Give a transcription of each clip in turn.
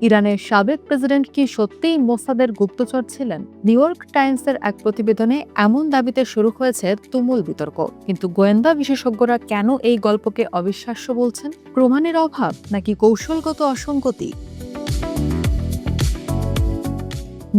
ইরানের সাবেক প্রেসিডেন্ট কি সত্যিই মোসাদের গুপ্তচর ছিলেন? নিউ ইয়র্ক টাইমসের এক প্রতিবেদনে এমন দাবিতে শুরু হয়েছে তুমুল বিতর্ক। কিন্তু গোয়েন্দা বিশেষজ্ঞরা কেন এই গল্পকে অবিশ্বাস্য বলছেন? প্রমাণের অভাব নাকি কৌশলগত অসঙ্গতি?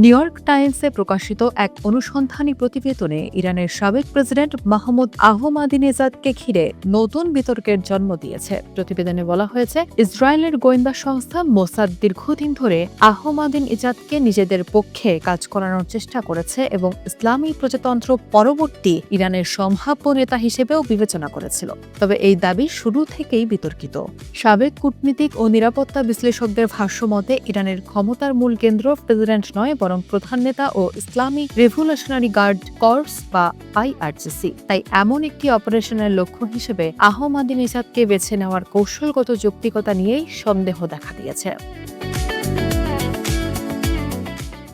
নিউ ইয়র্ক টাইমসে প্রকাশিত এক অনুসন্ধানী প্রতিবেদনে ইরানের সাবেক প্রেসিডেন্ট মাহমুদ আহমাদিনেজাদকে ঘিরে নতুন বিতর্কের জন্ম দিয়েছে। প্রতিবেদনে বলা হয়েছে, ইসরায়েলের গোয়েন্দা সংস্থা মোসাদ দীর্ঘদিন ধরে আহমাদিনেজাদকে নিজেদের পক্ষে কাজ করানোর চেষ্টা করেছে এবং ইসলামী প্রজাতন্ত্র পরবর্তী ইরানের সম্ভাব্য নেতা হিসেবেও বিবেচনা করেছিল। তবে এই দাবি শুরু থেকেই বিতর্কিত। সাবেক কূটনীতিক ও নিরাপত্তা বিশ্লেষকদের ভাষ্যমতে ইরানের ক্ষমতার মূল কেন্দ্র প্রেসিডেন্ট নয়, বরং প্রধান নেতা ও ইসলামী রেভলিউশনারি গার্ড কর্পস বা আইআরজিসি। তাই এমন একটি অপারেশনের লক্ষ্য হিসেবে আহমাদিনেজাদকে বেছে নেওয়ার কৌশলগত যৌক্তিকতা নিয়েই সন্দেহ দেখা দিয়েছে।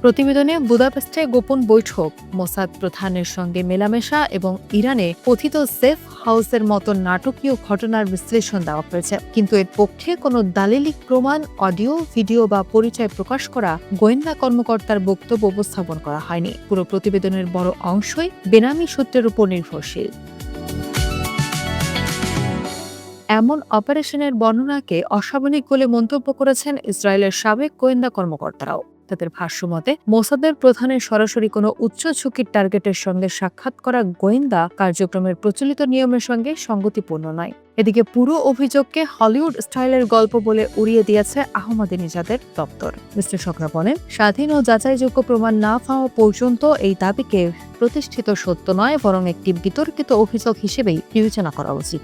প্রতিবেদনে বুদাপেস্টে গোপন বৈঠক, মোসাদ প্রধানের সঙ্গে মেলামেশা এবং ইরানে কথিত সেফ হাউসের মতো নাটকীয় ঘটনার বিশ্লেষণ দেওয়া হয়েছে। কিন্তু এর পক্ষে কোনো দালিলিক প্রমাণ, অডিও, ভিডিও বা পরিচয় প্রকাশ করা গোয়েন্দা কর্মকর্তার বক্তব্য উপস্থাপন করা হয়নি। পুরো প্রতিবেদনের বড় অংশই বেনামি সূত্রের উপর নির্ভরশীল। এমন অপারেশনের বর্ণনাকে অস্বাভাবিক বলে মন্তব্য করেছেন ইসরায়েলের সাবেক গোয়েন্দা কর্মকর্তারাও। তাদের ভাষ্যমতে, মোসাদের প্রধানের সরাসরি কোনো উচ্চ ঝুঁকির টার্গেটের সঙ্গে সাক্ষাৎ করা গোয়েন্দা কার্যক্রমের প্রচলিত নিয়মের সঙ্গে সঙ্গতিপূর্ণ নয়। এদিকে পুরো অভিযোগকে হলিউড স্টাইলের গল্প বলে উড়িয়ে দিয়েছে আহমাদিনেজাদের দপ্তর। বিশ্লেষকরা বলেন, স্বাধীন ও যাচাইযোগ্য প্রমাণ না পাওয়া পর্যন্ত এই দাবিকে প্রতিষ্ঠিত সত্য নয়, বরং একটি বিতর্কিত অভিযোগ হিসেবেই বিবেচনা করা উচিত।